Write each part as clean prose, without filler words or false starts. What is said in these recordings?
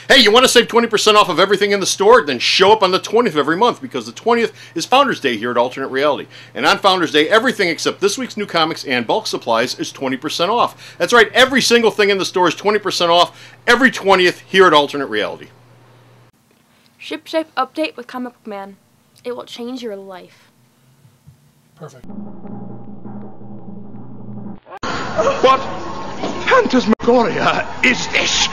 Hey, you want to save 20% off of everything in the store? Then show up on the 20th of every month, because the 20th is Founders Day here at Alternate Reality. And on Founders Day, everything except this week's new comics and bulk supplies is 20% off. That's right, every single thing in the store is 20% off every 20th here at Alternate Reality. SHIPSHAPE update with Comic Book Man. It will change your life. Perfect. What phantasmagoria is this?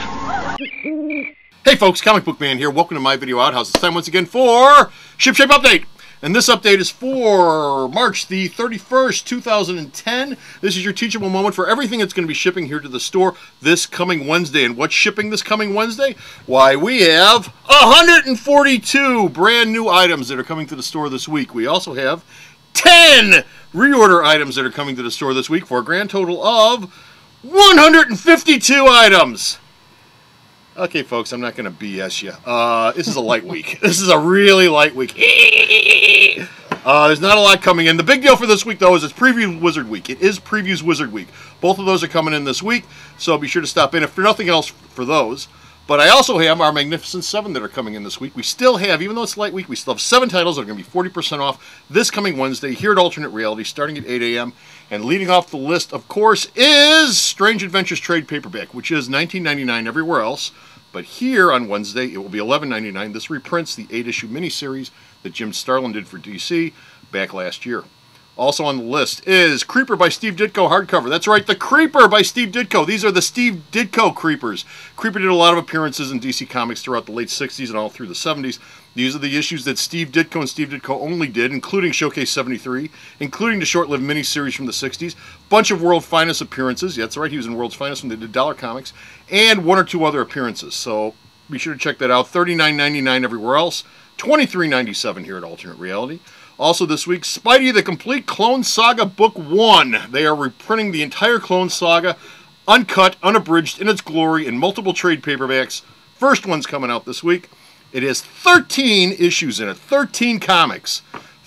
Hey folks, Comic Book Man here. Welcome to my video outhouse. It's time once again for SHIPSHAPE Update. And this update is for March the 31st, 2010. This is your teachable moment for everything that's going to be shipping here to the store this coming Wednesday. And what's shipping this coming Wednesday? Why, we have 142 brand new items that are coming to the store this week. We also have 10 reorder items that are coming to the store this week for a grand total of 152 items. Okay, folks, I'm not going to BS you. This is a light week. This is a really light week. There's not a lot coming in. The big deal for this week, though, is it's Preview Wizard Week. It is Previews Wizard Week. Both of those are coming in this week, so be sure to stop in, if for nothing else, for those. But I also have our Magnificent 7 that are coming in this week. We still have, even though it's light week, we still have 7 titles that are going to be 40% off this coming Wednesday here at Alternate Reality, starting at 8 a.m. And leading off the list, of course, is Strange Adventures Trade Paperback, which is $19.99 everywhere else. But here on Wednesday, it will be $11.99. This reprints the 8-issue miniseries that Jim Starlin did for DC back last year. Also on the list is Creeper by Steve Ditko hardcover. That's right, the Creeper by Steve Ditko. These are the Steve Ditko Creepers. Creeper did a lot of appearances in DC Comics throughout the late 60s and all through the 70s. These are the issues that Steve Ditko and Steve Ditko only did, including Showcase 73, including the short-lived miniseries from the 60s, bunch of World's Finest appearances. Yeah, that's right, he was in World's Finest when they did Dollar Comics, and 1 or 2 other appearances. So be sure to check that out. $39.99 everywhere else, $23.97 here at Alternate Reality. Also this week, Spidey the Complete Clone Saga Book 1. They are reprinting the entire Clone Saga, uncut, unabridged, in its glory, in multiple trade paperbacks. First one's coming out this week. It has 13 issues in it, 13 comics,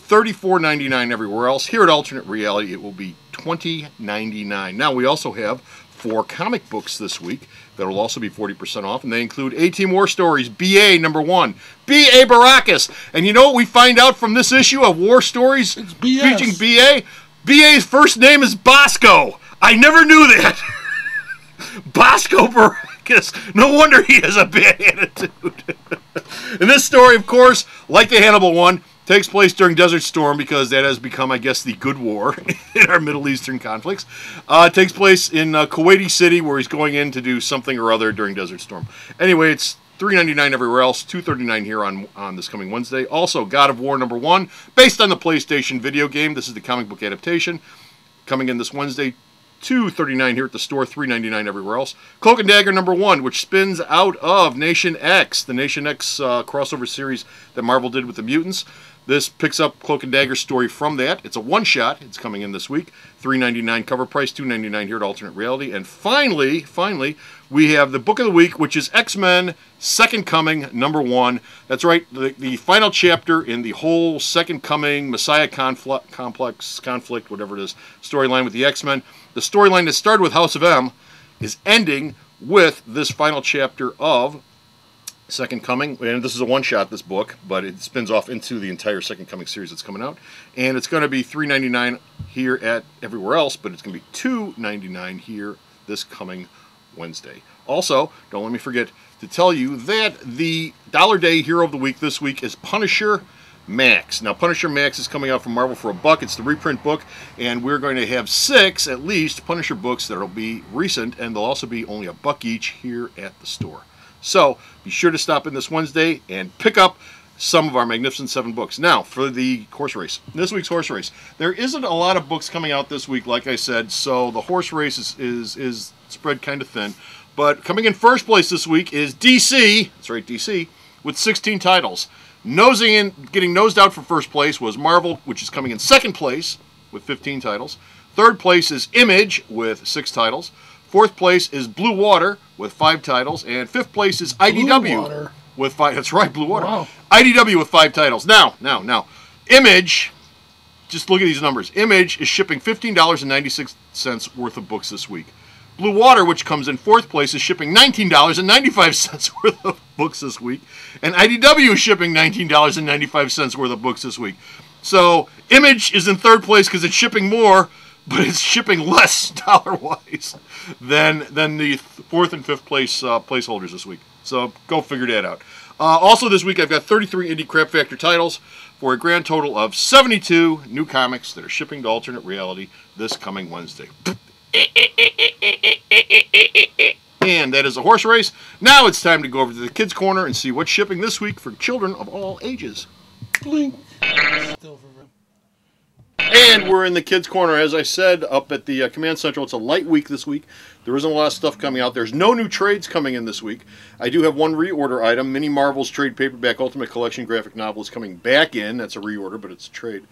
$34.99 everywhere else. Here at Alternate Reality, it will be $20.99. Now, we also have 4 comic books this week that will also be 40% off, and they include A-Team War Stories, BA #1, B.A. Baracus. And you know what we find out from this issue of War Stories featuring B.A.? B.A.'s first name is Bosco. I never knew that. Bosco Baracus. No wonder he has a bad attitude. And this story, of course, like the Hannibal one, takes place during Desert Storm, because that has become, I guess, the good war in our Middle Eastern conflicts. It takes place in Kuwaiti City, where he's going in to do something or other during Desert Storm. Anyway, it's $3.99 everywhere else, $2.39 here on this coming Wednesday. Also, God of War #1, based on the PlayStation video game. This is the comic book adaptation. Coming in this Wednesday, $2.39 here at the store, $3.99 everywhere else. Cloak and Dagger #1, which spins out of Nation X, the Nation X crossover series that Marvel did with the mutants. This picks up Cloak and Dagger's story from that. It's a one-shot. It's coming in this week. $3.99 cover price, $2.99 here at Alternate Reality. And finally, we have the book of the week, which is X-Men Second Coming #1. That's right, the final chapter in the whole Second Coming, Messiah conflict, whatever it is, storyline with the X-Men. The storyline that started with House of M is ending with this final chapter of Second Coming, and this is a one-shot, this book, but it spins off into the entire Second Coming series that's coming out. And it's going to be $3.99 here at everywhere else, but it's going to be $2.99 here this coming Wednesday. Also, don't let me forget to tell you that the Dollar Day Hero of the Week this week is Punisher Max. Now, Punisher Max is coming out from Marvel for $1. It's the reprint book, and we're going to have 6, at least, Punisher books that will be recent, and they'll also be only $1 each here at the store. So, be sure to stop in this Wednesday and pick up some of our Magnificent 7 books. Now, for the horse race. This week's horse race. There isn't a lot of books coming out this week, like I said, so the horse race is spread kind of thin. But coming in first place this week is DC, that's right, DC, with 16 titles. Getting nosed out for first place was Marvel, which is coming in second place with 15 titles. Third place is Image with 6 titles. Fourth place is Blue Water with 5 titles, and fifth place is IDW with 5. That's right, Blue Water. Wow. IDW with 5 titles. Now, Image. Just look at these numbers. Image is shipping $15.96 worth of books this week. Blue Water, which comes in 4th place, is shipping $19.95 worth of books this week. And IDW is shipping $19.95 worth of books this week. So Image is in 3rd place because it's shipping more, but it's shipping less dollar-wise than the 4th and 5th place placeholders this week. So go figure that out. Also this week I've got 33 Indie Crap Factor titles for a grand total of 72 new comics that are shipping to Alternate Reality this coming Wednesday. And that is a horse race. Now it's time to go over to the Kids Corner and see what's shipping this week for children of all ages. Blink. And we're in the Kids Corner, as I said, up at the Command Central. It's a light week this week. There isn't a lot of stuff coming out. There's no new trades coming in this week. I do have one reorder item. Mini Marvel's Trade Paperback Ultimate Collection graphic novel is coming back in. That's a reorder, but it's a trade.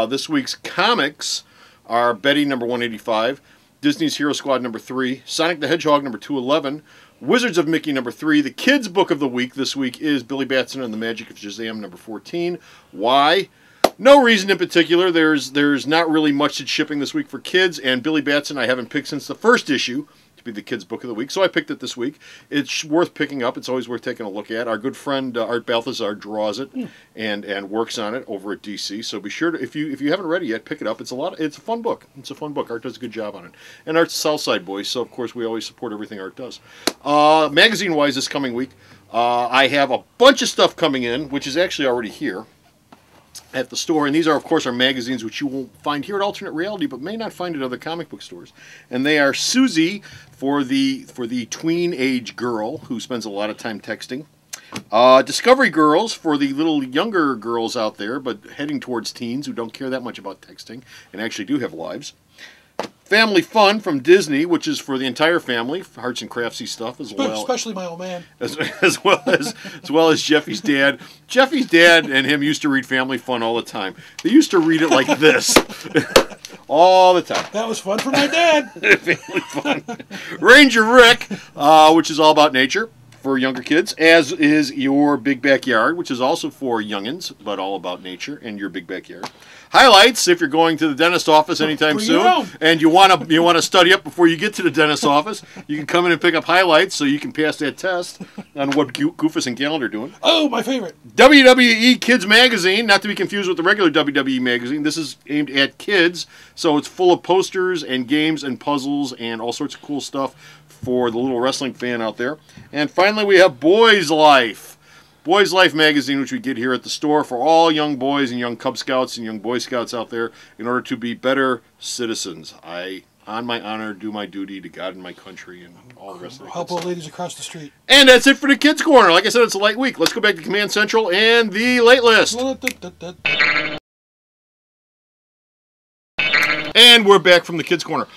This week's comics are Betty, number 185, Disney's Hero Squad, number 3, Sonic the Hedgehog, number 211, Wizards of Mickey, number 3. The kids' book of the week this week is Billy Batson and the Magic of Shazam, number 14. Why? No reason in particular. There's not really much that's shipping this week for kids, and Billy Batson I haven't picked since the first issue to be the kids' book of the week, so I picked it this week. It's worth picking up. It's always worth taking a look at. Our good friend Art Balthazar draws it and works on it over at DC. So be sure to, if you haven't read it yet, pick it up. It's a fun book. It's a fun book. Art does a good job on it, and Art's Southside Boys, so of course we always support everything Art does. Magazine-wise, this coming week, I have a bunch of stuff coming in, which is actually already here at the store, and these are of course our magazines which you won't find here at Alternate Reality but may not find at other comic book stores. And they are Susie for the tween age girl who spends a lot of time texting, Discovery Girls for the little younger girls out there but heading towards teens who don't care that much about texting and actually do have lives, Family Fun from Disney, which is for the entire family, arts and craftsy stuff as well. Especially my old man. As well as Jeffy's dad. Jeffy's dad and him used to read Family Fun all the time. They used to read it like this. All the time. That was fun for my dad. Family Fun. Ranger Rick, which is all about nature for younger kids, as is Your Big Backyard, which is also for youngins, but all about nature and your big backyard. Highlights, if you're going to the dentist office anytime soon and you want to study up before you get to the dentist office, you can come in and pick up highlights so you can pass that test on what Goofus and Calendar are doing. Oh, my favorite. WWE Kids Magazine, not to be confused with the regular WWE magazine. This is aimed at kids, so it's full of posters and games and puzzles and all sorts of cool stuff for the little wrestling fan out there. And finally, we have Boys Life. Boys Life magazine, which we get here at the store for all young boys and young Cub Scouts and young Boy Scouts out there in order to be better citizens. I, on my honor, do my duty to God and my country and all the rest of it. Help old ladies across the street. And that's it for the Kids Corner. Like I said, it's a light week. Let's go back to Command Central and the late list. And we're back from the Kids Corner.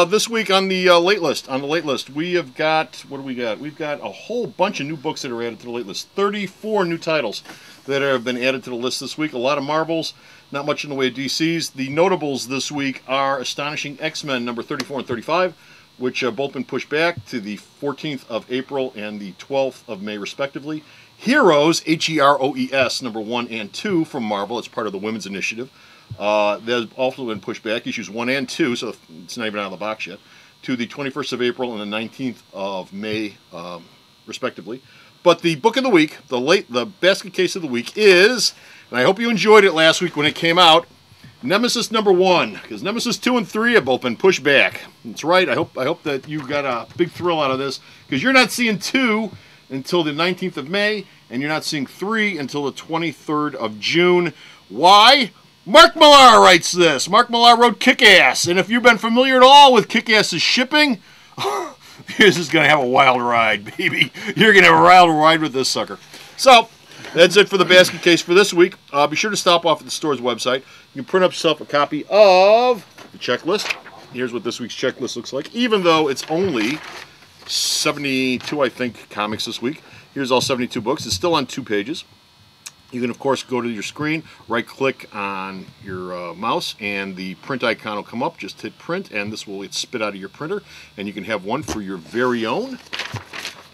This week on the late list, we have got, what do we got? We've got a whole bunch of new books that are added to the late list. 34 new titles that have been added to the list this week. A lot of Marvels, not much in the way of DCs. The notables this week are Astonishing X-Men number 34 and 35, which have both been pushed back to the 14th of April and the 12th of May, respectively. Heroes, Heroes, number 1 and 2 from Marvel. It's part of the Women's Initiative. They've also been pushed back, issues 1 and 2, so it's not even out of the box yet, to the 21st of April and the 19th of May, respectively. But the book of the week, the basket case of the week is, and I hope you enjoyed it last week when it came out, Nemesis number 1, because Nemesis 2 and 3 have both been pushed back. That's right, I hope that you got a big thrill out of this, because you're not seeing 2 until the 19th of May, and you're not seeing 3 until the 23rd of June. Why? Mark Millar writes this. Mark Millar wrote Kick-Ass, and if you've been familiar at all with Kick-Ass's shipping, this is going to have a wild ride, baby. You're going to have a wild ride with this sucker. So, that's it for the basket case for this week. Be sure to stop off at the store's website. You can print up yourself a copy of the checklist. Here's what this week's checklist looks like, even though it's only 72, I think, comics this week. Here's all 72 books. It's still on 2 pages. You can, of course, go to your screen, right-click on your mouse, and the print icon will come up. Just hit print, and this will spit out of your printer, and you can have one for your very own.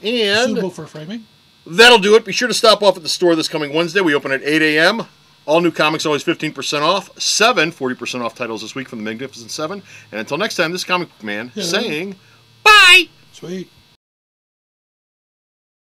And suitable for framing. That'll do it. Be sure to stop off at the store this coming Wednesday. We open at 8 a.m. All new comics always 15% off. 40% off titles this week from the Magnificent 7. And until next time, this is Comic Book Man saying Bye! Sweet.